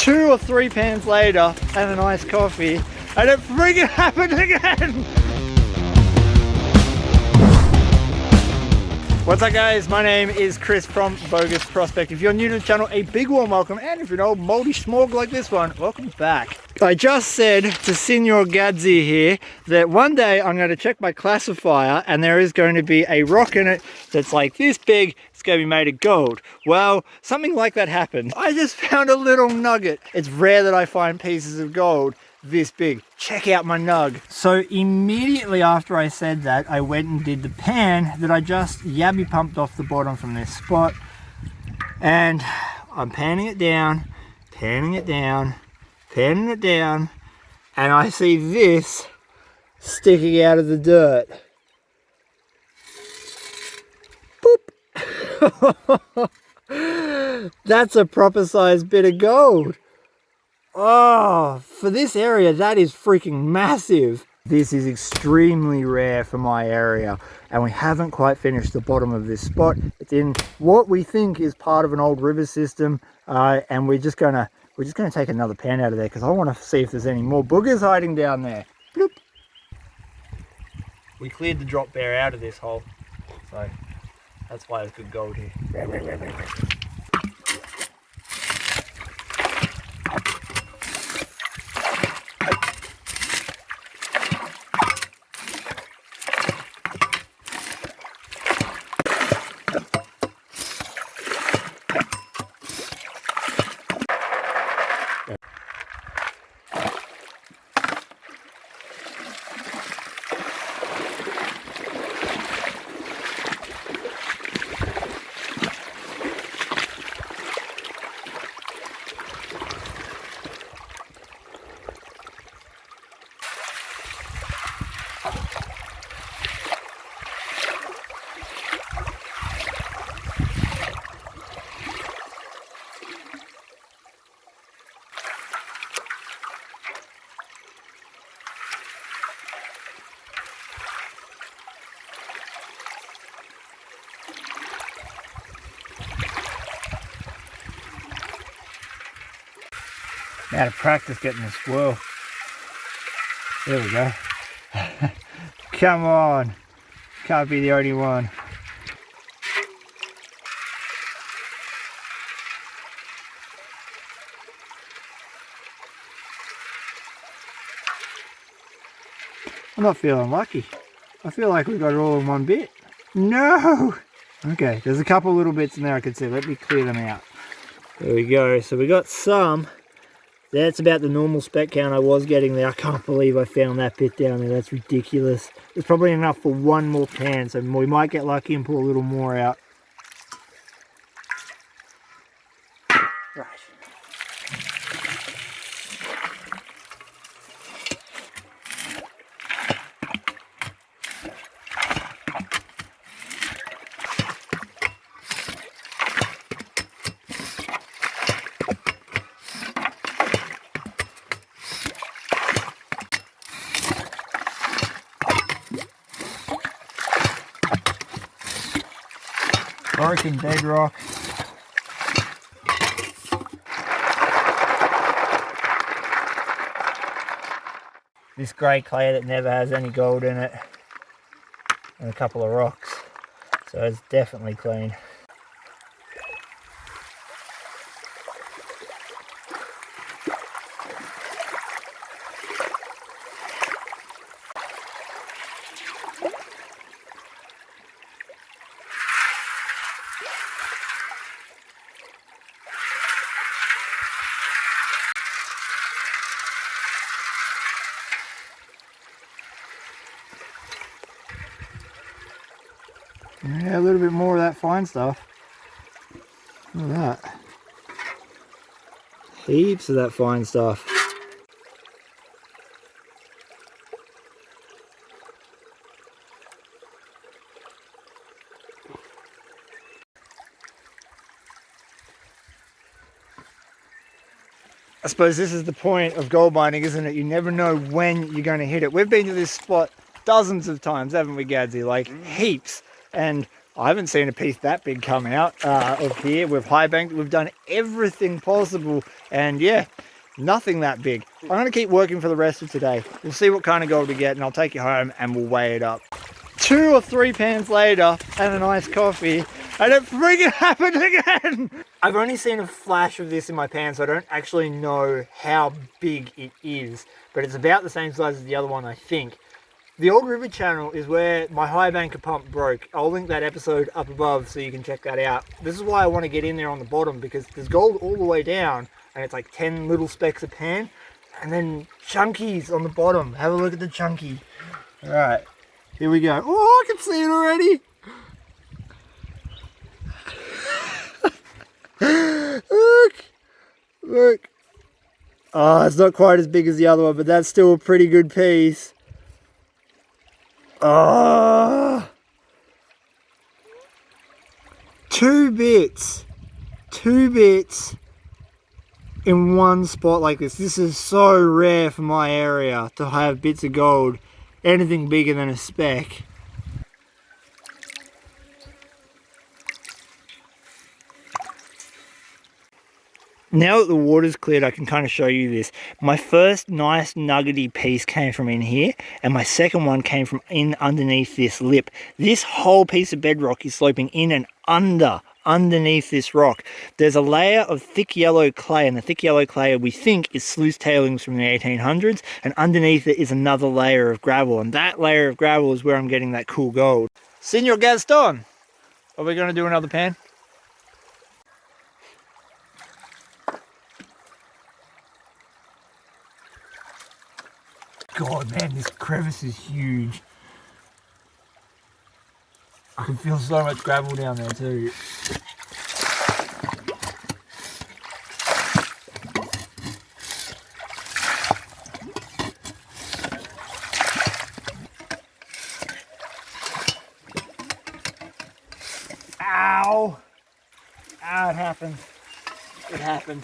2 or 3 pans later and a nice coffee, and it freaking happened again. What's up guys, my name is Chris from Vo-Gus Prospect. If you're new to the channel, a big warm welcome, and if you're an old moldy smorg like this one, welcome back. I just said to Senor Gadzi here that one day I'm going to check my classifier and there is going to be a rock in it that's like this big. It's going to be made of gold. Well, something like that happened. I just found a little nugget. It's rare that I find pieces of gold this big. Check out my nug. So immediately after I said that, I went and did the pan that I just yabby pumped off the bottom from this spot, and I'm panning it down, panning it down, panning it down, and I see this sticking out of the dirt. Boop. That's a proper sized bit of gold. Oh, for this area, that is freaking massive. This is extremely rare for my area, and we haven't quite finished the bottom of this spot. It's in what we think is part of an old river system, and we're just gonna take another pan out of there because I want to see if there's any more boogers hiding down there. Bloop. We cleared the drop bear out of this hole, so that's why there's good gold here. Out of practice getting this swirl. There we go. Come on. Can't be the only one. I'm not feeling lucky. I feel like we got it all in one bit. No! Okay, there's a couple little bits in there I can see. Let me clear them out. There we go. So we got some. That's about the normal spec count I was getting there. I can't believe I found that bit down there. That's ridiculous. It's probably enough for one more pan, so we might get lucky and pull a little more out. Right. Broken bedrock. This grey clay that never has any gold in it, and a couple of rocks, so it's definitely clean. Yeah, a little bit more of that fine stuff. Look at that. Heaps of that fine stuff. I suppose this is the point of gold mining, isn't it? You never know when you're going to hit it. We've been to this spot dozens of times, haven't we, Gadzi? Like heaps. And I haven't seen a piece that big come out of here. We've high banked, we've done everything possible, and yeah, nothing that big. I'm going to keep working for the rest of today. We'll see what kind of gold we get, and I'll take you home and we'll weigh it up. 2 or 3 pans later and a nice coffee, and it freaking happened again. I've only seen a flash of this in my pan, so I don't actually know how big it is, but it's about the same size as the other one, I think. The old river channel is where my high banker pump broke. I'll link that episode up above so you can check that out. This is why I want to get in there on the bottom, because there's gold all the way down and it's like 10 little specks a pan, and then chunkies on the bottom. Have a look at the chunky. All right, here we go. Oh, I can see it already. Look. Oh, it's not quite as big as the other one, but that's still a pretty good piece. Oh, 2 bits in one spot like this. This is so rare for my area to have bits of gold, anything bigger than a speck. Now that the water's cleared, I can kind of show you this. My first nice nuggety piece came from in here, and my second one came from in underneath this lip. This whole piece of bedrock is sloping in and underneath this rock. There's a layer of thick yellow clay, and the thick yellow clay we think is sluice tailings from the 1800s, and underneath it is another layer of gravel, and that layer of gravel is where I'm getting that cool gold. Senor Gaston, are we going to do another pan? God, man, this crevice is huge. I can feel so much gravel down there too. Ow! Ow, it happened. It happened.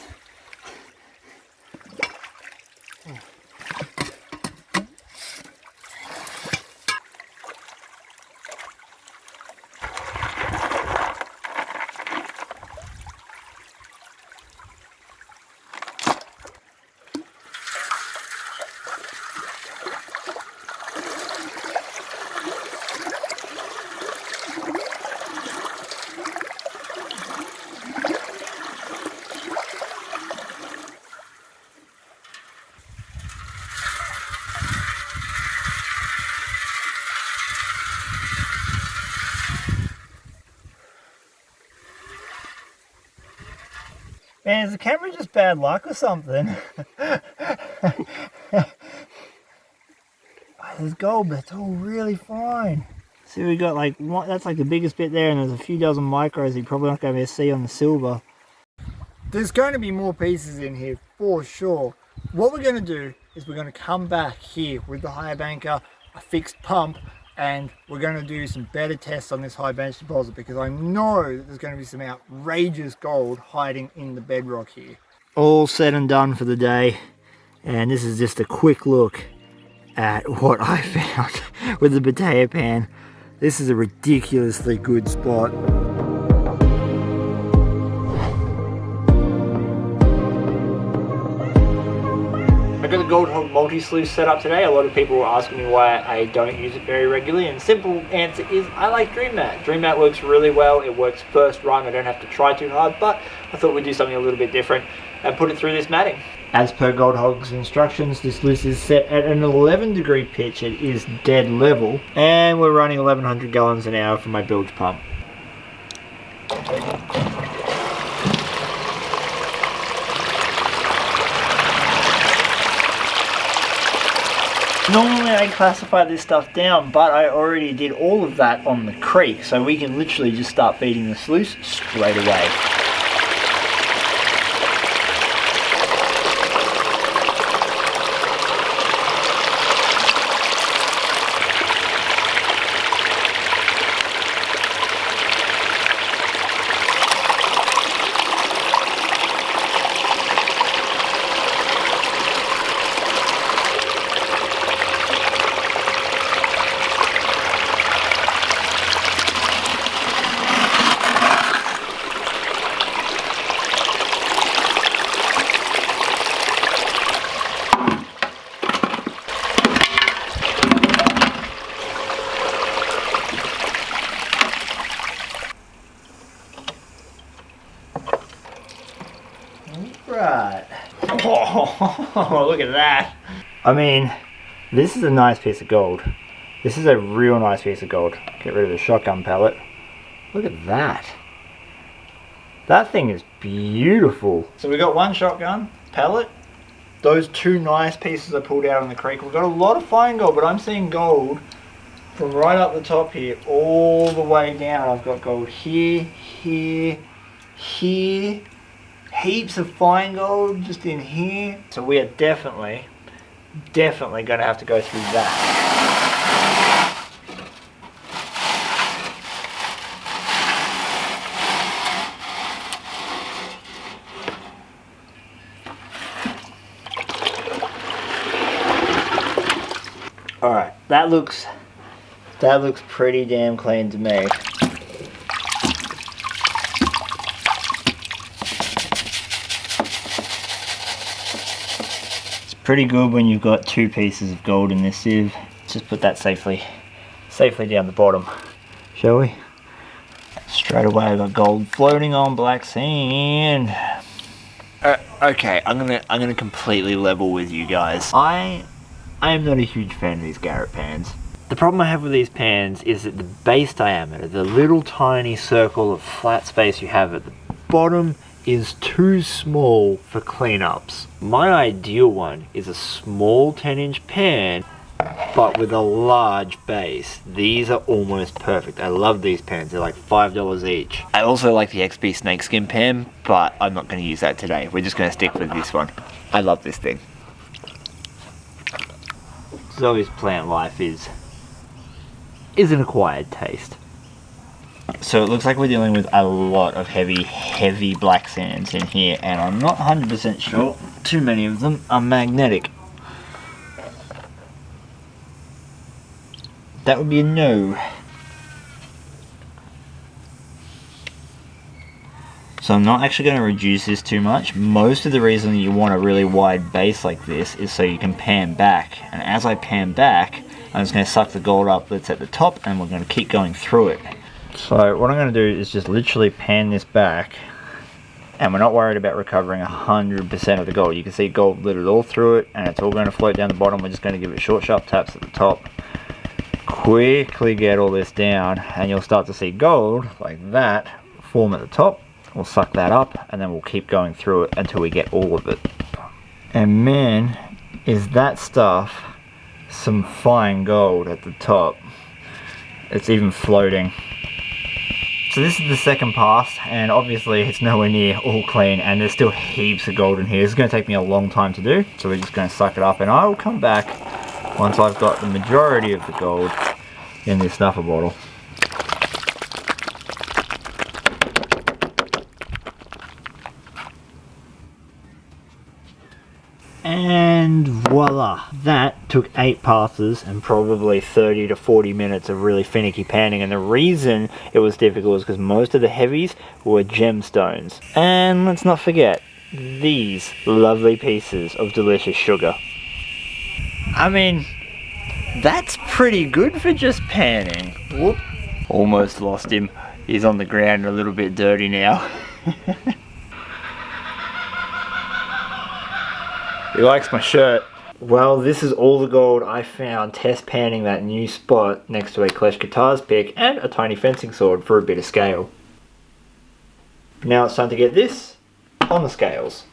Man, is the camera just bad luck or something? There's gold, but it's all really fine. See, we got like one, that's like the biggest bit there, and there's a few dozen micros you're probably not going to be able to see on the silver. There's going to be more pieces in here for sure. What we're going to do is we're going to come back here with the higher banker, a fixed pump, and we're going to do some better tests on this high bench deposit, because I know that there's going to be some outrageous gold hiding in the bedrock here. All said and done for the day, and this is just a quick look at what I found with the potato pan. This is a ridiculously good spot. I've got the Gold Hog multi-sluice set up today. A lot of people were asking me why I don't use it very regularly, and the simple answer is I like Dream Mat. Dream Mat works really well. It works first run. I don't have to try too hard, but I thought we'd do something a little bit different and put it through this matting. As per Gold Hog's instructions, this sluice is set at an 11-degree pitch. It is dead level, and we're running 1100 gallons an hour from my bilge pump. Normally I classify this stuff down, but I already did all of that on the creek, so we can literally just start feeding the sluice straight away. Oh, look at that. I mean, this is a nice piece of gold. This is a real nice piece of gold. Get rid of the shotgun pellet. Look at that. That thing is beautiful. So we got one shotgun pellet. Those two nice pieces I pulled out on the creek. We've got a lot of fine gold, but I'm seeing gold from right up the top here all the way down. I've got gold here, here, here. Heaps of fine gold just in here. So we are definitely going to have to go through that. All right, that looks pretty damn clean to me. Pretty good when you've got two pieces of gold in this sieve. Just put that safely down the bottom, shall we? Straight away I got gold floating on black sand. Okay, I'm gonna completely level with you guys. I am not a huge fan of these Garrett pans. The problem I have with these pans is that the base diameter, the little tiny circle of flat space you have at the bottom, is too small for cleanups. My ideal one is a small 10-inch pan, but with a large base. These are almost perfect. I love these pans. They're like $5 each. I also like the XB snakeskin pan, but I'm not going to use that today. We're just going to stick with this one. I love this thing. Zoe's plant life is an acquired taste. So it looks like we're dealing with a lot of heavy black sands in here, and I'm not 100% sure too many of them are magnetic. That would be a no. So I'm not actually going to reduce this too much. Most of the reason you want a really wide base like this is so you can pan back, and as I pan back, I'm just going to suck the gold up that's at the top, and we're going to keep going through it. So what I'm going to do is just literally pan this back, and we're not worried about recovering 100% of the gold. You can see gold littered all through it, and it's all going to float down the bottom. We're just going to give it short sharp taps at the top, quickly get all this down, and you'll start to see gold like that form at the top. We'll suck that up, and then we'll keep going through it until we get all of it. And man, is that stuff some fine gold at the top. It's even floating. So this is the second pass, and obviously it's nowhere near all clean, and there's still heaps of gold in here. This is going to take me a long time to do, so we're just going to suck it up, and I will come back once I've got the majority of the gold in this snuffer bottle. And voila, that took 8 passes and probably 30 to 40 minutes of really finicky panning, and the reason it was difficult is because most of the heavies were gemstones. And let's not forget these lovely pieces of delicious sugar. I mean, that's pretty good for just panning. Whoop. Almost lost him. He's on the ground a little bit dirty now. He likes my shirt. Well, this is all the gold I found test panning that new spot next to a Clash Guitars pick and a tiny fencing sword for a bit of scale. Now it's time to get this on the scales.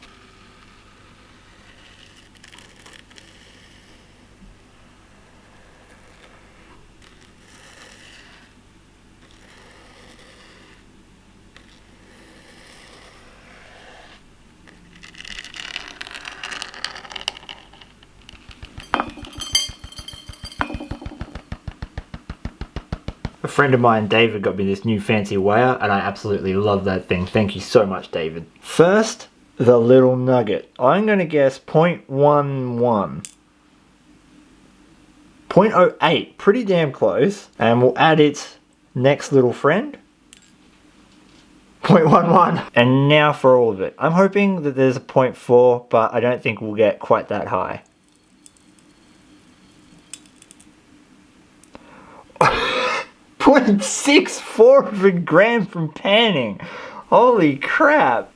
A friend of mine, David, got me this new fancy weigher, and I absolutely love that thing. Thank you so much, David. First, the little nugget. I'm going to guess 0.11. 0.08, pretty damn close. And we'll add its next little friend. 0.11. And now for all of it. I'm hoping that there's a 0.4, but I don't think we'll get quite that high. 0.64 of a gram from panning. Holy crap.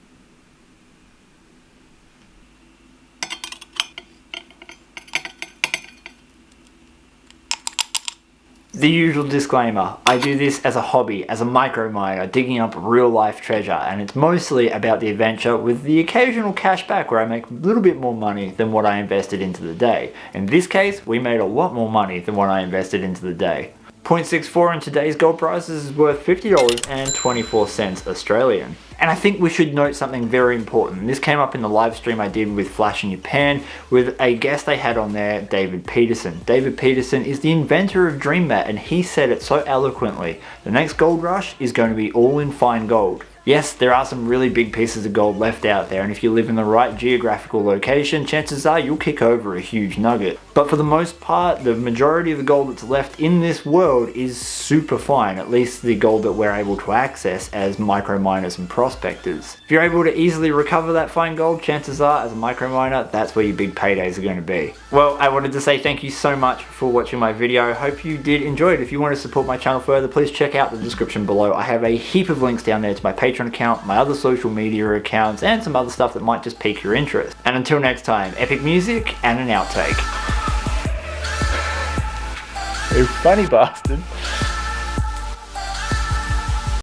The usual disclaimer, I do this as a hobby, as a micro miner, digging up real life treasure, and it's mostly about the adventure with the occasional cash back where I make a little bit more money than what I invested into the day. In this case, we made a lot more money than what I invested into the day. 0.64 in today's gold prices is worth $50.24 Australian. And I think we should note something very important. This came up in the live stream I did with Flash in Japan with a guest I had on there, David Peterson. David Peterson is the inventor of DreamMat, and he said it so eloquently. The next gold rush is going to be all in fine gold. Yes, there are some really big pieces of gold left out there, and if you live in the right geographical location, chances are you'll kick over a huge nugget. But for the most part, the majority of the gold that's left in this world is super fine, at least the gold that we're able to access as micro miners and prospectors. If you're able to easily recover that fine gold, chances are, as a micro miner, that's where your big paydays are going to be. Well, I wanted to say thank you so much for watching my video. I hope you did enjoy it. If you want to support my channel further, please check out the description below. I have a heap of links down there to my Patreon account, my other social media accounts, and some other stuff that might just pique your interest. And until next time, epic music and an outtake. You funny bastard.